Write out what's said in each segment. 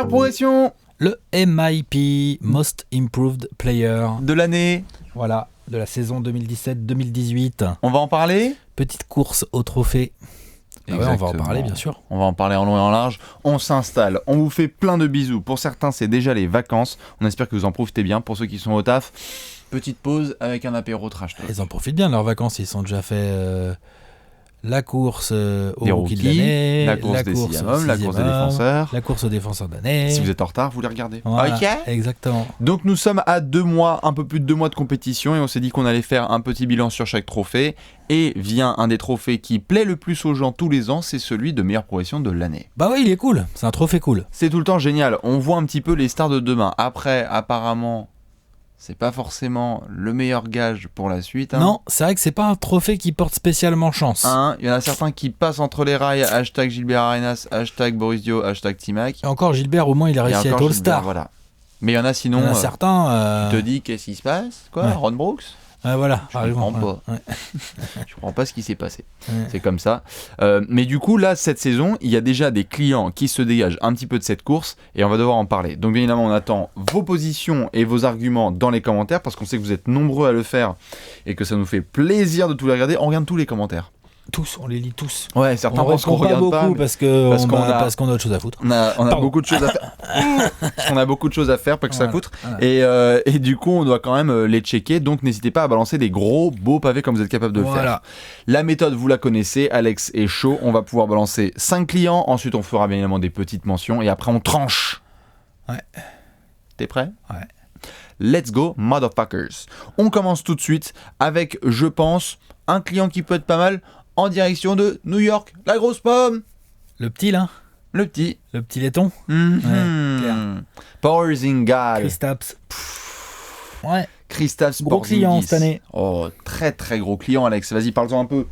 meilleure progression Le MIP, Most Improved Player. de l'année. Voilà, de la saison 2017-2018. On va en parler. Petite course au trophée. Ah ouais, on va en parler, bien sûr. On va en parler en long et en large. On s'installe. On vous fait plein de bisous. Pour certains, c'est déjà les vacances. On espère que vous en profitez bien. Pour ceux qui sont au taf, petite pause avec un apéro trash talk. Ils en profitent bien de leurs vacances. Ils sont déjà fait la course au Des rookie de rookies, l'année, la course des sixième hommes, la course des défenseurs. la course aux défenseurs d'année. Si vous êtes en retard, vous les regardez. Voilà, Ok. exactement. Donc nous sommes à 2 mois, un peu plus de 2 mois de compétition et on s'est dit qu'on allait faire un petit bilan sur chaque trophée. Et vient un des trophées qui plaît le plus aux gens tous les ans, c'est celui de meilleure progression de l'année. Bah oui, il est cool. C'est un trophée cool. C'est tout le temps génial. On voit un petit peu les stars de demain. Après, apparemment, c'est pas forcément le meilleur gage pour la suite. Hein. Non, c'est vrai que c'est pas un trophée qui porte spécialement chance. Hein, il y en a certains qui passent entre les rails. Hashtag Gilbert Arenas, hashtag Boris Dio, hashtag Timac. Et encore Gilbert, au moins, il a réussi à être All-Star. Voilà. Mais il y en a sinon. Il y en a certains. Tu te dis qu'est-ce qui se passe quoi, Ouais. Ron Brooks. Voilà. Je comprends pas. Ouais. Je comprends pas ce qui s'est passé. Ouais. C'est comme ça. Mais du coup, là, cette saison, il y a déjà des clients qui se dégagent un petit peu de cette course et on va devoir en parler. Donc, bien évidemment, on attend vos positions et vos arguments dans les commentaires parce qu'on sait que vous êtes nombreux à le faire et que ça nous fait plaisir de tous les regarder. On regarde tous les commentaires. Tous, on les lit tous. Ouais, certains On pensent qu'on répond pas regarde beaucoup pas. mais parce qu'on a autre chose à foutre. On a Pardon. beaucoup de choses à faire. Parce qu'on a beaucoup de choses à faire, pas que ça Voilà, foutre. voilà. Et du coup, on doit quand même les checker. Donc, n'hésitez pas à balancer des gros beaux pavés comme vous êtes capable de le faire. Voilà. La méthode, vous la connaissez. Alex est chaud. On va pouvoir balancer 5 clients. Ensuite, on fera bien évidemment des petites mentions. Et après, on tranche. Ouais. T'es prêt? Ouais. Let's go, motherfuckers. On commence tout de suite avec, je pense, un client qui peut être pas mal en direction de New York. La grosse pomme. Le petit, là. Le petit. Le petit laiton. clair. Porzingis. Kristaps. Ouais. Kristaps Gros Porzingis. client cette année. Oh, très très gros client, Alex. Vas-y, parle-en un peu.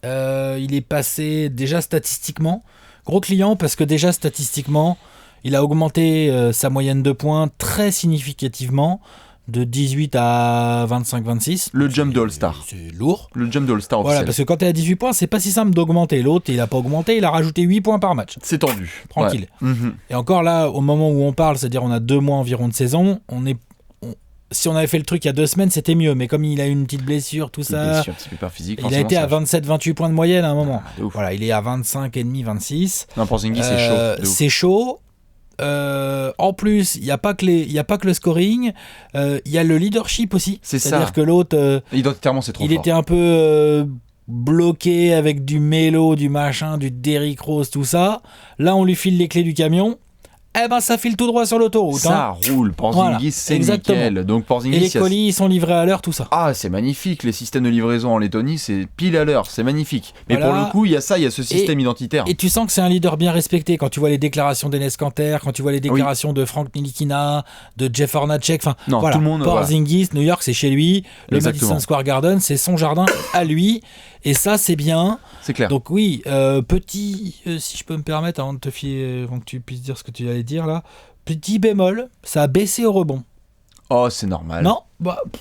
Il est passé déjà statistiquement. Gros client parce que déjà statistiquement, il a augmenté sa moyenne de points très significativement. De 18 à 25-26. Le jump de All-Star. C'est lourd. Le jump de All-Star Voilà, officiel. parce que quand tu es à 18 points, c'est pas si simple d'augmenter. L'autre, il a pas augmenté, il a rajouté 8 points par match. C'est tendu. Tranquille. Ouais. Mhm. Et encore là, au moment où on parle, c'est-à-dire on a 2 mois environ de saison, si on avait fait le truc il y a 2 semaines, c'était mieux. Mais comme il a eu une petite blessure, tout ça, Petit pépère physique. il a été à 27-28 points de moyenne à un moment. de ouf. Voilà, il est à 25,5-26. Non, Porzingis, c'est chaud. de ouf. C'est chaud. En plus, il n'y a pas que le scoring, il y a le leadership aussi. C'est C'est-à-dire ça. que l'autre, Identitairement, c'est trop il fort. était un peu bloqué avec du Melo, du machin, du Derrick Rose, tout ça. Là, on lui file les clés du camion. Eh ben, ça file tout droit sur l'autoroute. Ça roule. Porzingis, Voilà, c'est exactement. nickel. Donc, Porzingis, Et les il y a- colis, ils sont livrés à l'heure, tout ça. Ah, c'est magnifique. Les systèmes de livraison en Lettonie, c'est pile à l'heure. C'est magnifique. Mais Voilà. pour le coup, il y a ça, il y a ce système identitaire. Et tu sens que c'est un leader bien respecté quand tu vois les déclarations d'Enes Kanter, quand tu vois les déclarations de Frank Nilikina, de Jeff Hornacek. Enfin, Non, voilà. tout le monde, Porzingis, New York, c'est chez lui. Le Exactement. Madison Square Garden, c'est son jardin à lui. Et ça, c'est bien. C'est clair. Donc oui, petit, si je peux me permettre, avant de te filer, avant que tu puisses dire ce que tu allais dire là, petit bémol, ça a baissé au rebond. Oh, c'est normal. Non,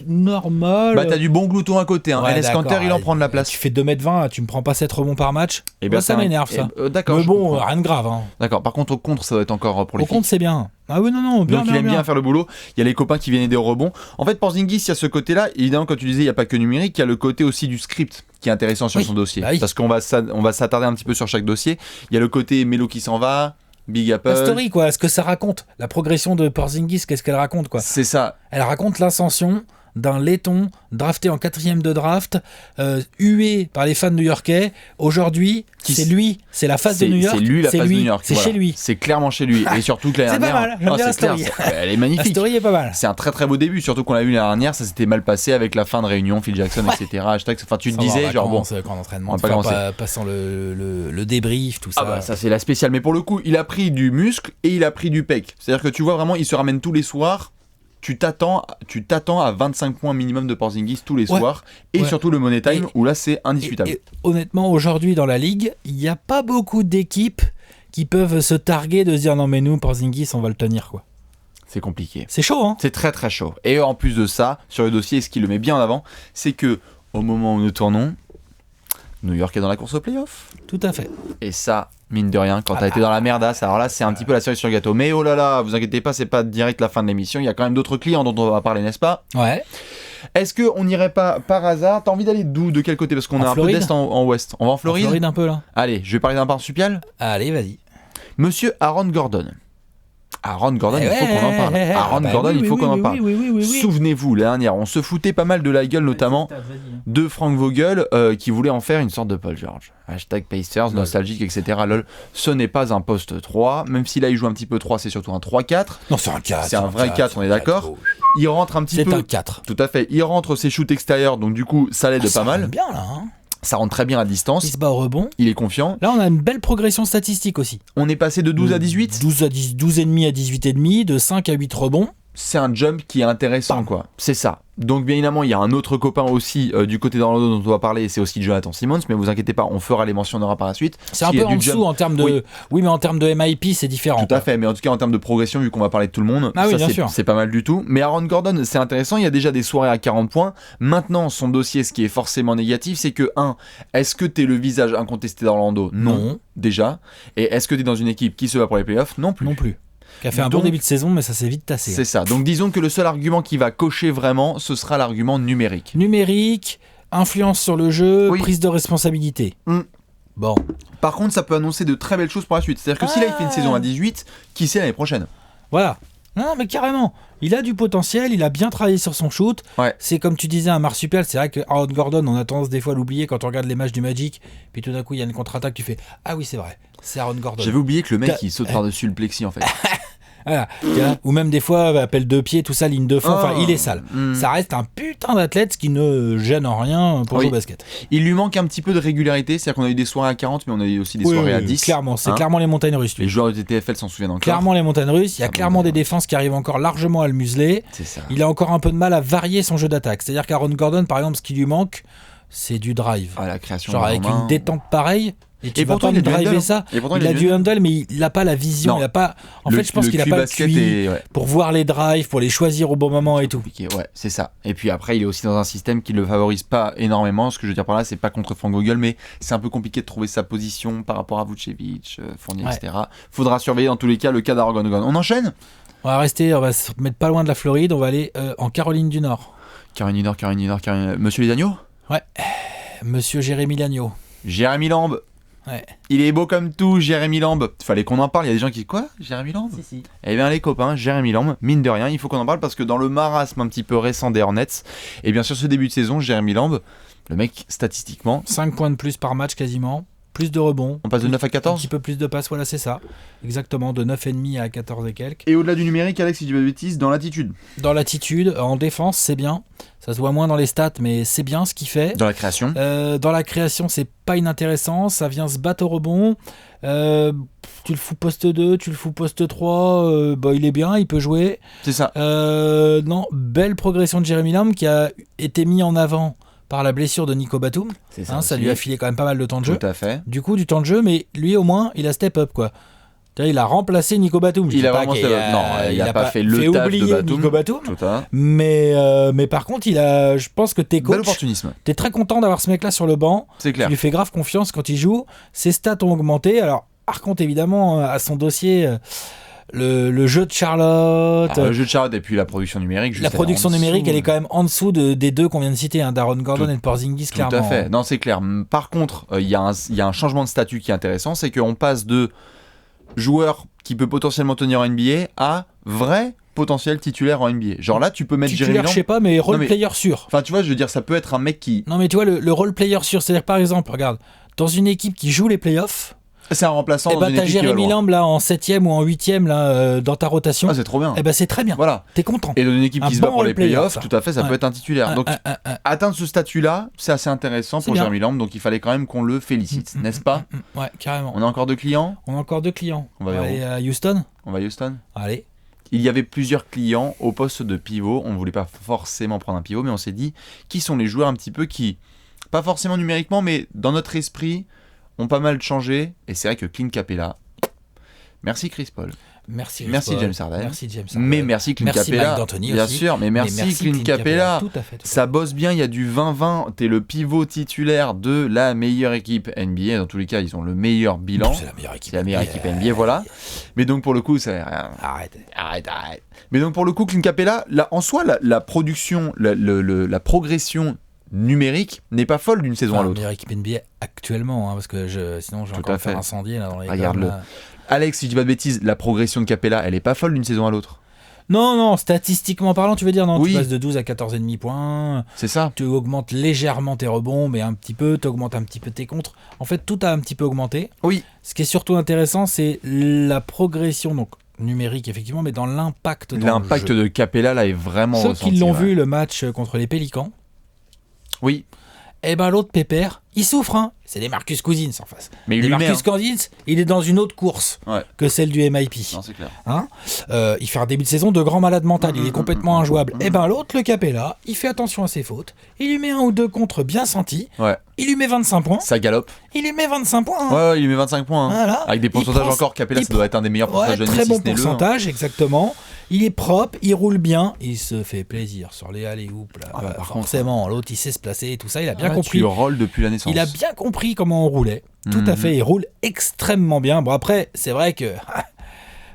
normal. Bah, t'as du bon glouton à côté. Hein. Ouais, Enes d'accord, Kanter, il en ouais. prend de la place. Tu fais 2m20, tu me prends pas 7 rebonds par match. Eh ben, Moi, ça m'énerve ça. D'accord. Mais je bon, comprends. rien de grave. Hein. D'accord. Par contre, au contre, ça doit être encore pour les Au filles. compte, c'est bien. Ah oui, non, bien, Donc il aime bien faire le boulot. Il y a les copains qui viennent aider au rebond. En fait, Porzingis, il y a ce côté-là. Évidemment, quand tu disais, il n'y a pas que numérique, il y a le côté aussi du script qui est intéressant sur Oui, son dossier. bah oui. Parce qu'on va s'attarder un petit peu sur chaque dossier. Il y a le côté Melo qui s'en va, Big Apple. La story, quoi. Ce que ça raconte. La progression de Porzingis, qu'est-ce qu'elle raconte, quoi. C'est ça. Elle raconte l'ascension d'un laiton drafté en 4e de draft, hué par les fans new-yorkais. Aujourd'hui, c'est lui, c'est la face de New York. C'est lui la face de New York. C'est voilà. chez lui. C'est clairement chez lui. Et surtout que l'année C'est pas dernière. mal, j'aime bien la c'est clair, story. elle est La magnifique. story est pas mal. C'est un très très beau début, surtout qu'on l'a vu l'année dernière, ça s'était mal passé avec la fin de réunion, Phil Jackson, etc. Hashtag, enfin, tu te disais, genre bon. Camp d'entraînement, on va pas commencer. passant le débrief, tout ça. Ah bah ça c'est la spéciale, mais pour le coup, il a pris du muscle et il a pris du pec. C'est-à-dire que tu vois vraiment, il se ramène tous les soirs. Tu t'attends à 25 points minimum de Porzingis tous les Ouais. soirs. Et Ouais. surtout le Money Time, où là c'est indiscutable. Et honnêtement, aujourd'hui dans la ligue, il n'y a pas beaucoup d'équipes qui peuvent se targuer de se dire non mais nous, Porzingis, on va le tenir, quoi. C'est compliqué. C'est chaud, hein. C'est très très chaud. Et en plus de ça, sur le dossier, ce qui le met bien en avant, c'est que au moment où nous tournons, New York est dans la course au playoff. Tout à fait. Et ça, mine de rien, quand t'as été dans la merdasse. Alors là, c'est un petit peu la cerise sur le gâteau. Mais oh là là, vous inquiétez pas, c'est pas direct la fin de l'émission. Il y a quand même d'autres clients dont on va parler, n'est-ce pas ? Ouais. Est-ce qu'on n'irait pas par hasard ? T'as envie d'aller d'où ? De quel côté ? Parce qu'on a un peu d'est en ouest. On va en Floride ? En Floride un peu là. Allez, je vais parler d'un marsupial. Allez, vas-y. Monsieur Aaron Gordon. Aaron Gordon, il faut qu'on en parle. Aaron Gordon, il faut qu'on en parle. Souvenez-vous, l'année dernière, on se foutait pas mal de la gueule, notamment de Frank Vogel, qui voulait en faire une sorte de Paul George. Hashtag Pacers, nostalgique, etc. Lol. Ce n'est pas un poste 3, même si là il joue un petit peu 3, c'est surtout un 3-4. Non, c'est un 4. C'est un vrai 4, on est d'accord. Il rentre un petit peu. C'est un 4. Tout à fait. Il rentre ses shoots extérieurs, donc du coup, ça l'aide pas mal. Ça bien là. Hein. Ça rentre très bien à distance. Il se bat au rebond. Il est confiant. Là, on a une belle progression statistique aussi. On est passé de 12 à 18 12,5 à 18,5, de 5 à 8 rebonds. C'est un jump qui est intéressant, quoi. C'est ça. Donc, bien évidemment, il y a un autre copain aussi du côté d'Orlando dont on va parler, c'est aussi Jonathan Simmons, mais vous inquiétez pas, on fera les mentionnera par la suite. C'est un peu en dessous en termes de. Oui, mais en termes de MIP, c'est différent. Tout à fait, mais en tout cas, en termes de progression, vu qu'on va parler de tout le monde, c'est pas mal du tout. Mais Aaron Gordon, c'est intéressant, il y a déjà des soirées à 40 points. Maintenant, son dossier, ce qui est forcément négatif, c'est que, est-ce que t'es le visage incontesté d'Orlando ? Non. Déjà. Et est-ce que t'es dans une équipe qui se bat pour les playoffs ? Non plus. Non plus. Qui a fait un bon début de saison, mais ça s'est vite tassé. C'est ça. Donc disons que le seul argument qui va cocher vraiment, ce sera l'argument numérique. Numérique, influence sur le jeu, prise de responsabilité. Bon. Par contre, ça peut annoncer de très belles choses pour la suite. C'est-à-dire que si là il fait une saison à 18, qui sait l'année prochaine ? Voilà. Non, mais carrément. Il a du potentiel, il a bien travaillé sur son shoot. Ouais. C'est comme tu disais un marsupial, c'est vrai que Aaron Gordon, on a tendance des fois à l'oublier quand on regarde les matchs du Magic, puis tout d'un coup il y a une contre-attaque, tu fais « Ah oui, c'est vrai, c'est Aaron Gordon ». J'avais oublié que le mec il saute par-dessus le plexi en fait. Voilà. Ou même des fois, appel de pied, tout ça, ligne de fond, enfin il est sale. Ça reste un putain d'athlète, ce qui ne gêne en rien pour jouer au basket. Il lui manque un petit peu de régularité, c'est-à-dire qu'on a eu des soirées à 40, mais on a eu aussi des soirées à 10. Clairement, c'est clairement les montagnes russes. Les joueurs de TTFL s'en souviennent encore. Clairement les montagnes russes, il y a clairement des défenses qui arrivent encore largement à le museler. C'est ça. Il a encore un peu de mal à varier son jeu d'attaque. C'est-à-dire qu'Aaron Gordon, par exemple, ce qui lui manque, c'est du drive. La création. Genre avec une détente pareille. Et pourtant, il driver ça. Il a du handle, mais il n'a pas la vision. Il a pas. En fait, je pense qu'il n'a pas le QI pour voir les drives, pour les choisir au bon moment et tout. Ouais, c'est ça. Et puis après, il est aussi dans un système qui ne le favorise pas énormément. Ce que je veux dire par là, c'est pas contre Frank Vogel, mais c'est un peu compliqué de trouver sa position par rapport à Vucevic, Fournier, etc. Faudra surveiller dans tous les cas le cas d'Aaron Gordon. On enchaîne ? On va se mettre pas loin de la Floride. On va aller en Caroline du Nord. Caroline du Nord. Monsieur les Agneaux ? Ouais. Monsieur Jérémy Lagneau. Jérémy Lamb. Ouais. Il est beau comme tout, Jérémy Lamb. Fallait qu'on en parle. Il y a des gens qui disent quoi, Jérémy Lamb ? Si. Eh bien, les copains, Jérémy Lamb, mine de rien, il faut qu'on en parle parce que dans le marasme un petit peu récent des Hornets, et bien sûr, ce début de saison, Jérémy Lamb, le mec, statistiquement, 5 points de plus par match quasiment. Plus de rebonds. On passe de 9 à 14 ? Un petit peu plus de passes, voilà, c'est ça. Exactement, de 9,5 à 14 et quelques. Et au-delà du numérique, Alex, si je dis pas de bêtises, dans l'attitude ? Dans l'attitude, en défense, c'est bien. Ça se voit moins dans les stats, mais c'est bien ce qu'il fait. Dans la création ? Dans la création, c'est pas inintéressant. Ça vient se battre au rebond. Tu le fous poste 2, tu le fous poste 3. Il est bien, il peut jouer. C'est ça. Belle progression de Jérémy Lamb qui a été mis en avant par la blessure de Nico Batum. C'est ça, ça lui a filé quand même pas mal de temps de jeu. Tout à fait. Du coup, du temps de jeu, mais lui au moins, il a step up quoi. Il a remplacé Nico Batum. Il a vraiment il a pas fait le taf de Batum. Nico Batum. Tout à fait. Mais par contre, je pense que t'es coach. Bel opportunisme. T'es très content d'avoir ce mec-là sur le banc. C'est clair. Tu lui fais grave confiance quand il joue. Ses stats ont augmenté. Alors, par contre, évidemment, à son dossier. Le jeu de Charlotte. Le jeu de Charlotte et puis la production numérique. La production numérique, elle est quand même en dessous des deux qu'on vient de citer, d'Aaron Gordon et de Porzingis, clairement. Tout à fait. Non, c'est clair. Par contre, il y a un changement de statut qui est intéressant, c'est qu'on passe de joueur qui peut potentiellement tenir en NBA à vrai potentiel titulaire en NBA. Genre là, tu peux mettre Jérémy Lamb. Je sais pas, mais role player sûr. Enfin, tu vois, je veux dire, ça peut être un mec qui. Non, mais tu vois, le role player sûr, c'est-à-dire par exemple, regarde, dans une équipe qui joue les playoffs. C'est un remplaçant dans une équipe. T'as Jérémy Lamb là en 7ème ou en 8ème là dans ta rotation. C'est trop bien. C'est très bien. Voilà. T'es content. Et dans une équipe qui se bat pour les playoffs, tout à fait, ça peut être un titulaire. Donc atteindre ce statut-là, c'est assez intéressant pour Jérémy Lamb. Donc il fallait quand même qu'on le félicite, n'est-ce pas ? Ouais, carrément. On a encore deux clients. On va aller à Houston. Allez. Il y avait plusieurs clients au poste de pivot. On ne voulait pas forcément prendre un pivot, mais on s'est dit qui sont les joueurs un petit peu qui, pas forcément numériquement, mais dans notre esprit, ont pas mal changé. Et c'est vrai que Clint Capella, merci Chris Paul. Merci James Harden. Merci James Harden. Mais merci Clint Capella. Mike D'Antoni bien aussi. sûr, mais merci Clint Capella. Tout à fait. Ça bosse bien, il y a du 20-20. T'es le pivot titulaire de la meilleure équipe NBA. Dans tous les cas, ils ont le meilleur bilan. C'est la meilleure équipe. C'est la meilleure équipe NBA, voilà. Mais donc pour le coup, c'est... Arrête. Mais donc pour le coup, Clint Capella, là, en soi, la production, la progression numérique n'est pas folle d'une saison à La l'autre. meilleure équipe NBA actuellement, hein, parce que sinon je vais Tout encore à fait. faire incendier là dans les Regarde-le. coms, là. Alex, si je dis pas de bêtises, la progression de Capella, elle est pas folle d'une saison à l'autre. Non, statistiquement parlant, tu veux dire, non, Oui. tu passes de 12 à 14,5 points, C'est ça. tu augmentes légèrement tes rebonds, mais un petit peu, tu augmentes un petit peu tes contres. En fait, tout a un petit peu augmenté. Oui. Ce qui est surtout intéressant, c'est la progression, donc numérique effectivement, mais dans l'impact dans L'impact le jeu. de Capella là est vraiment Ceux ressenti, qui l'ont ouais. vu le match contre les Pélicans, Oui. eh ben l'autre pépère, il souffre, hein. C'est des Marcus Cousins en face. Mais il Des lui met, Marcus Cousins, il est dans une autre course Ouais. que celle du MIP. Non, c'est clair. Hein, il fait un début de saison de grand malade mental, il est complètement injouable. Et ben l'autre, le Capella, il fait attention à ses fautes, il lui met un ou deux contres bien sentis, Ouais. il lui met 25 points, Ça galope. il lui met 25 points. hein. Ouais, il lui met 25 points. Hein. Voilà. Avec des Il pourcentages prend- encore. Capella, il ça doit être un des meilleurs pourcentages Ouais, de très si bon ce n'est le un. pourcentage, exactement. Il est propre, il roule bien, il se fait plaisir sur les alley-oops. Là. Ah bah, par Forcément, l'autre, il sait se placer et tout ça, il a bien Ouais, compris. Tu rolls depuis la naissance. Il a bien compris comment on roulait. Tout à fait, il roule extrêmement bien. Bon, après, c'est vrai que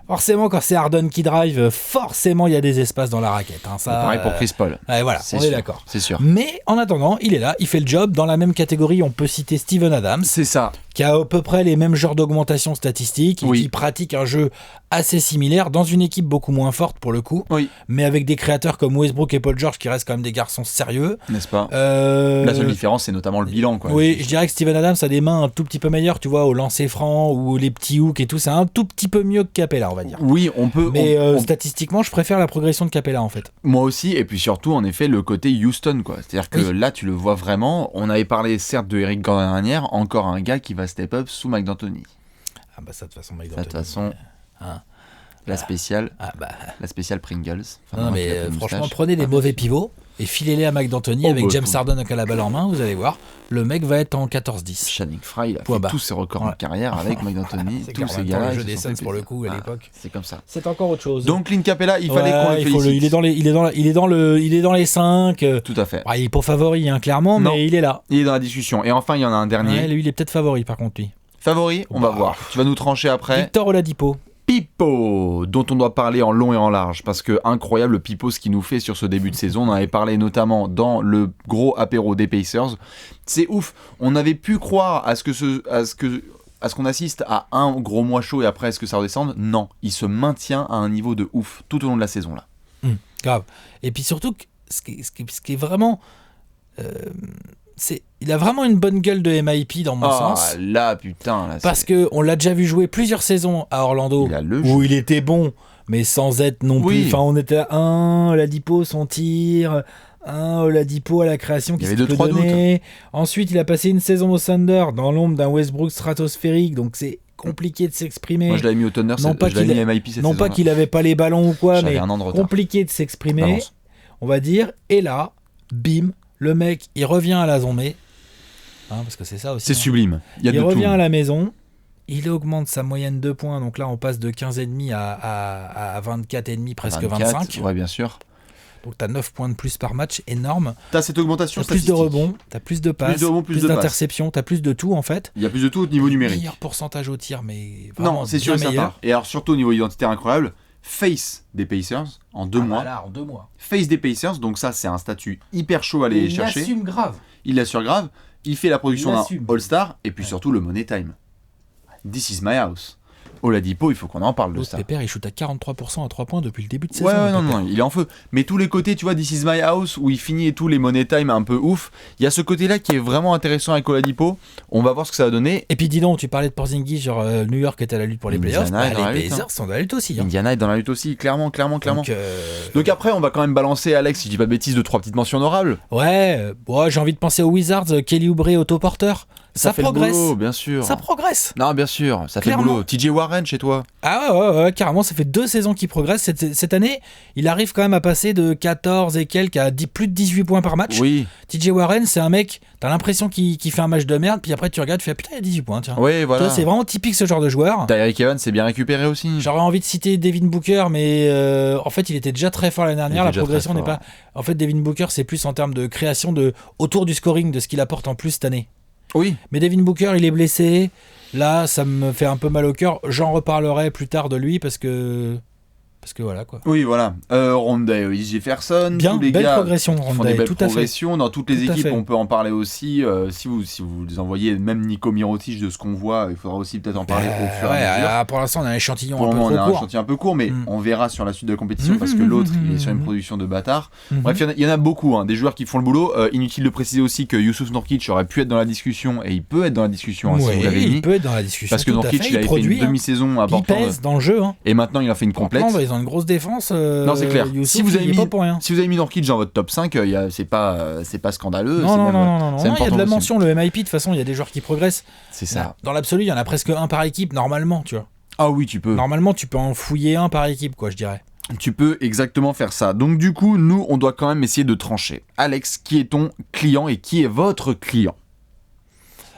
forcément, quand c'est Harden qui drive, forcément, il y a des espaces dans la raquette. Hein. Ça, Pareil pour Chris Paul. ouais, voilà, C'est on sûr. est d'accord. C'est sûr. Mais en attendant, il est là, il fait le job. Dans la même catégorie, on peut citer Steven Adams, C'est ça. qui a à peu près les mêmes genres d'augmentation statistique et Oui. qui pratique un jeu assez similaire dans une équipe beaucoup moins forte pour le coup, Oui. mais avec des créateurs comme Westbrook et Paul George qui restent quand même des garçons sérieux. N'est-ce pas Euh, La seule différence, c'est notamment le bilan. Quoi. Oui, je dirais que Steven Adams a des mains un tout petit peu meilleures, tu vois, au lancer franc ou les petits hooks et tout, c'est un tout petit peu mieux que Capella, on va dire. Oui, on peut. Mais on- statistiquement, je préfère la progression de Capella en fait. Moi aussi, et puis surtout, en effet, le côté Houston, quoi. C'est-à-dire que Oui. là, tu le vois vraiment. On avait parlé, certes, de Eric Gordon dernière, encore un gars qui va step up sous Mike D'Antoni. Ah bah ça de toute façon, Mike Ça, de D'Antoni. toute façon, Hein. la spéciale Pringles. Enfin, Non, moi, mais avec la franchement, moustache. prenez les mauvais pivots et filez-les à Mike D'Antoni Oh, avec bah, James tout. Harden à la balle en main, vous allez voir, le mec va être en 14-10. Channing Frye, il a Point fait barre. tous ses records Ouais. en carrière avec Mike D'Antoni. C'est Tous clair, en ces même temps, gars-là. le ils jeu se des sont Suns fait pour le plaisir. coup à Ah, l'époque. C'est comme ça. C'est encore autre chose. Donc, Clint Capella, il fallait qu'on le il faut félicite. il est dans les 5. Tout à fait. Il est pas favori, hein, clairement, Non. mais il est là. Il est dans la discussion. Et enfin, il y en a un dernier. Ouais, lui, il est peut-être favori par contre, lui. Favori, on va voir. Tu vas nous trancher après. Victor Oladipo. Pipo, dont on doit parler en long et en large, parce que incroyable le Pipo ce qu'il nous fait sur ce début de saison. On en avait parlé notamment dans le gros apéro des Pacers. C'est ouf. On avait pu croire à ce qu'on assiste à un gros mois chaud et après est-ce que ça redescende. Non, il se maintient à un niveau de ouf tout au long de la saison là. Grave. Et puis surtout, ce qui est vraiment... il a vraiment une bonne gueule de MIP dans mon sens. Là putain là. Parce qu'on l'a déjà vu jouer plusieurs saisons à Orlando Il a le où jeu. il était bon, mais sans être non Oui. plus. Enfin, on était à Oladipo, son tir, Oladipo à la création qui Il y se avait peut 2-3 donner. Ensuite, il a passé une saison au Thunder dans l'ombre d'un Westbrook stratosphérique, donc c'est compliqué de s'exprimer. Moi je l'avais mis au Thunder, Non pas je l'avais qu'il mis MIP cette non saison. pas qu'il avait pas les ballons ou quoi, J'avais mais un an de retard. compliqué de s'exprimer, Balance. on va dire. Et là, bim, le mec, il revient à la zombie. Parce que c'est ça aussi. C'est sublime. Il y a Il de revient tout. à la maison, il augmente sa moyenne de points, donc là on passe de 15,5 à 24,5, presque 24, 25. Ouais bien sûr. Donc t'as 9 points de plus par match, énorme. T'as cette augmentation T'as plus de statistique. rebonds, t'as plus de passes, de rebonds, plus de passes. d'interceptions, t'as plus de tout en fait. Il y a plus de tout au niveau numérique. Meilleur pourcentage au tir, mais vraiment Non, c'est sûr et bien certain. meilleur. Et alors surtout au niveau identitaire incroyable, face des Pacers en 2 mois. Là, en 2 mois. Face des Pacers, donc ça c'est un statut hyper chaud à aller chercher. grave. Il l'assure grave. Il fait la production Il d'un l'assume. All-Star et puis surtout le Money Time. This is my house. Oladipo, il faut qu'on en parle de L'autre ça. Pépère, il shoot à 43% à 3 points depuis le début de saison. Ouais, le non, Pépère. non, il est en feu. Mais tous les côtés, tu vois, This is my house, où il finit et tout, les Money Time un peu ouf. Il y a ce côté-là qui est vraiment intéressant avec Oladipo. On va voir ce que ça va donner. Et puis dis donc, tu parlais de Porzingis, genre New York était à la lutte pour les Indiana playoffs. est dans la Les lutte, Pacers sont dans la lutte aussi. Hein. Indiana est dans la lutte aussi, clairement. Donc, Donc après, on va quand même balancer, Alex, si je dis pas de bêtises, 2-3 petites mentions honorables. ouais, j'ai envie de penser aux Wizards, Kelly Oubre autoporteur. Ça fait progresse. le boulot, bien sûr. Ça progresse. Non, bien sûr, ça Clairement. fait le boulot. TJ Warren chez toi. Ah ouais, carrément, ça fait 2 saisons qu'il progresse. Cette année, il arrive quand même à passer de 14 et quelques à plus de 18 points par match. Oui. TJ Warren, c'est un mec, t'as l'impression qu'il fait un match de merde, puis après tu regardes, tu fais putain, il y a 18 points, tiens. Oui, voilà. Tu vois, c'est vraiment typique ce genre de joueur. Tyreek Evans s'est bien récupéré aussi. J'aurais envie de citer Devin Booker, mais en fait, il était déjà très fort l'année dernière. Il La était déjà progression très n'est fort. pas. En fait, Devin Booker, c'est plus en termes de création autour du scoring, de ce qu'il apporte en plus cette année. Oui. Mais Devin Booker, il est blessé. Là, ça me fait un peu mal au cœur. J'en reparlerai plus tard de lui parce que voilà quoi. Oui, voilà. Rondé Jefferson, Bien, tous les belle gars progression, qui font Rondé, des belles tout à fait. progressions. Dans toutes les Tout à équipes, fait. on peut en parler aussi. Si vous les envoyez, même Nico Mirotic, de ce qu'on voit, il faudra aussi peut-être en parler au fur et à mesure. Pour l'instant, on a un échantillon Pour un le peu moment, on a trop un court. échantillon un peu court, mais on verra sur la suite de la compétition parce que l'autre, il est sur une production de bâtard. Bref, il y en a beaucoup, hein, des joueurs qui font le boulot. Inutile de préciser aussi que Youssouf Nurkic aurait pu être dans la discussion, et il peut être dans la discussion, hein, si vous l'avez il mis. peut être dans la discussion. Parce que tout à Nurkic, fait, il avait fait produit, une demi-saison il importante. pèse dans le jeu. Hein. Et maintenant, il en fait une complète. Portland, ils ont une grosse défense. Non, c'est clair. Youssouf, Si vous avez il est mis, pas pour rien. si vous avez mis Nurkic dans votre top 5, c'est pas scandaleux. Non, c'est même- non, c'est même il y a de la pas mention, le MIP, de toute façon, il y a des joueurs qui progressent. C'est ça. Dans l'absolu, il y en a presque un par équipe, normalement, tu vois. Ah oui, tu peux. Normalement, tu peux en fouiller un par équipe, quoi, je dirais. Tu peux exactement faire ça. Donc du coup, nous, on doit quand même essayer de trancher. Alex, qui est ton client et qui est votre client?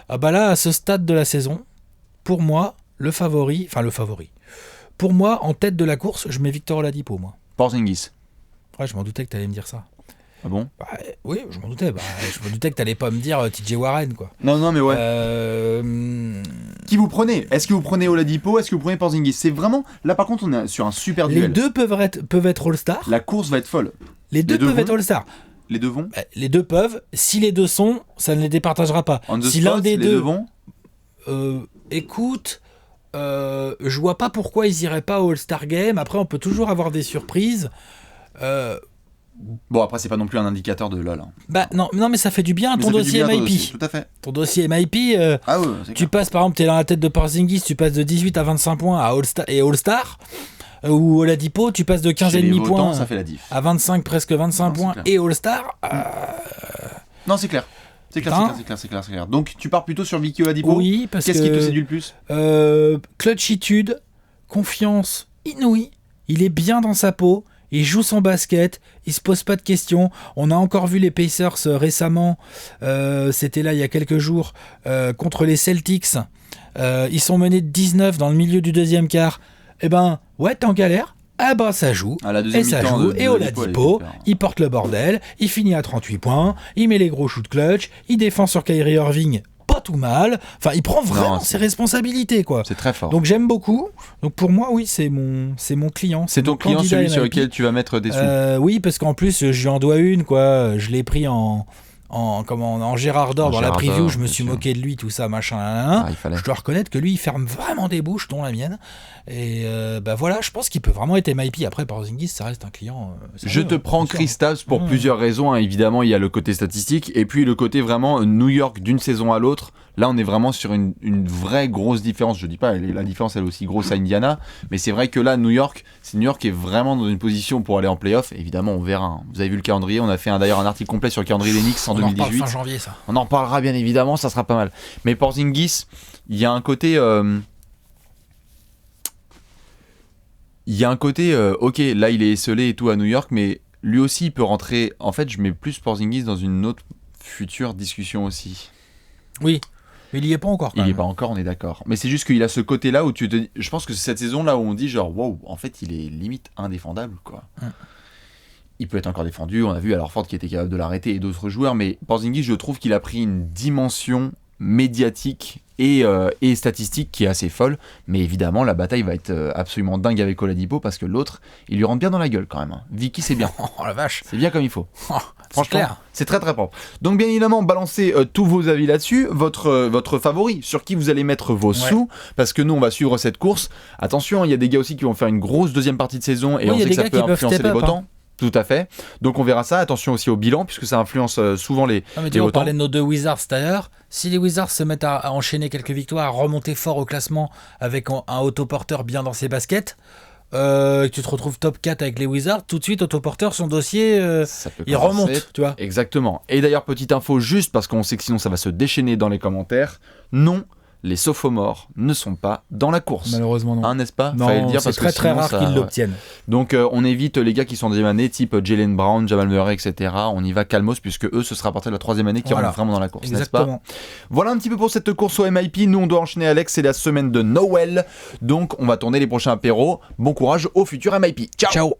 Ah bah là, à ce stade de la saison, pour moi, le favori... Pour moi, en tête de la course, je mets Victor Oladipo, moi. Porzingis. Ouais, je m'en doutais que t'allais me dire ça. Ah bon? Bah, oui, je m'en doutais. Je me doutais que t'allais pas me dire TJ Warren, quoi. Non, mais ouais. Euh, Qui vous prenez? Est-ce que vous prenez Oladipo? Est-ce que vous prenez Porzingis? C'est vraiment... Là, par contre, on est sur un super Les duel. deux peuvent être All-Star. La course va être folle. Les deux deux peuvent vont. être All-Star. Les deux vont? Les deux peuvent. Si les deux sont, ça ne les départagera pas. On the Si spot, l'un des les deux vont? Écoute, je vois pas pourquoi ils iraient pas au All-Star Game. Après, on peut toujours avoir des surprises. Bon, après, c'est pas non plus un indicateur de LoL. Hein. Bah non, mais ça fait du bien à Mais ton ça fait du dossier bien, toi MIP. aussi, tout à fait. Ton dossier MIP, Ah ouais, c'est tu clair. passes par exemple, t'es dans la tête de Porzingis, tu passes de 18 à 25 points à All-Star et All-Star. Ou Oladipo, tu passes de Chez les 15,5 votants, points ça fait la diff. à 25, presque 25 Non, c'est points clair. et All-Star. Non, c'est clair. C'est clair, Hein c'est clair. Donc, tu pars plutôt sur Vicky Oladipo. Oui, parce Qu'est-ce que qui te séduit le plus? clutchitude, confiance inouïe. Il est bien dans sa peau. Il joue son basket, il se pose pas de questions. On a encore vu les Pacers récemment, c'était là il y a quelques jours, contre les Celtics. Ils sont menés de 19 dans le milieu du deuxième quart. Eh ben, ouais, t'es en galère. Ah ben, ça joue. À la deuxième Et ça mi-temps joue. de Et Oladipo, Oladipo, elle est super. il porte le bordel. Il finit à 38 points. Il met les gros shoots clutch. Il défend sur Kyrie Irving. Pas tout mal. Enfin, il prend vraiment ses responsabilités, quoi. C'est très fort. Donc j'aime beaucoup. Donc pour moi, oui, c'est mon client. C'est ton mon client, candidat celui sur MIP. lequel tu vas mettre des sous. Oui, parce qu'en plus, je lui en dois une, quoi. Je l'ai pris en Gérard d'Or En dans la Gérard preview. d'Or, Je me bien suis sûr. moqué de lui, tout ça, machin. Là. Ah, il fallait. Je dois reconnaître que lui, il ferme vraiment des bouches, dont la mienne. Et bah voilà, je pense qu'il peut vraiment être MIP. Après, Porzingis, ça reste un client. Je te prends bien sûr. Kristaps pour plusieurs raisons. Hein. Évidemment, il y a le côté statistique et puis le côté vraiment New York d'une saison à l'autre. Là, on est vraiment sur une vraie grosse différence. Je dis pas, la différence elle est aussi grosse à Indiana, mais c'est vrai que là, New York est vraiment dans une position pour aller en playoff. Évidemment, on verra. Hein. Vous avez vu le calendrier. On a fait d'ailleurs un article complet sur le calendrier des Knicks en On en reparle 2018. fin janvier, ça. On en reparlera bien évidemment, ça sera pas mal. Mais Porzingis, il y a un côté... ok, là il est esselé et tout à New York, mais lui aussi il peut rentrer... En fait, je mets plus Porzingis dans une autre future discussion aussi. Oui, mais il y est pas encore. Quand Il n'y est même. pas encore, on est d'accord. Mais c'est juste qu'il a ce côté-là où tu te dis... Je pense que c'est cette saison-là où on dit genre, wow, en fait il est limite indéfendable, quoi. Il peut être encore défendu, on a vu alors Ford qui était capable de l'arrêter et d'autres joueurs, mais Porzingis, je trouve qu'il a pris une dimension médiatique et statistique qui est assez folle, mais évidemment la bataille va être absolument dingue avec Oladipo parce que l'autre, il lui rentre bien dans la gueule quand même. Hein. Vicky, c'est bien. Oh la vache. C'est bien comme il faut. Oh, c'est Franchement, clair. c'est très très propre. Donc bien évidemment, balancez tous vos avis là-dessus, votre favori, sur qui vous allez mettre vos sous, parce que nous on va suivre cette course. Attention, il y a des gars aussi qui vont faire une grosse deuxième partie de saison et Oui, on il y a sait des que ça gars peut qui peuvent influencer step les up, votants. Tout à fait. Donc on verra ça. Attention aussi au bilan, puisque ça influence souvent les Non, mais tu les vois, on votants. parlait de nos deux Wizards tout à l'heure. Si les Wizards se mettent à enchaîner quelques victoires, à remonter fort au classement avec un autoporteur bien dans ses baskets, que tu te retrouves top 4 avec les Wizards, tout de suite Autoporteur, son dossier, Ça peut il commencer. remonte, tu vois. Exactement. Et d'ailleurs, petite info, juste parce qu'on sait que sinon ça va se déchaîner dans les commentaires, non, les sophomores ne sont pas dans la course. Malheureusement non. Hein, n'est-ce pas? Fallait le Non, dire c'est parce très que très sinon, rare ça- qu'ils ouais. l'obtiennent. Donc on évite les gars qui sont en deuxième année, type Jalen Brown, Jamal Murray, etc. On y va calmos, puisque eux, ce sera à partir de la troisième année qui Voilà. rentrent vraiment dans la course, n'est-ce pas? Exactement. Voilà un petit peu pour cette course au MIP. Nous, on doit enchaîner, Alex, c'est la semaine de Noël. Donc on va tourner les prochains apéros. Bon courage au futur MIP. Ciao. Ciao.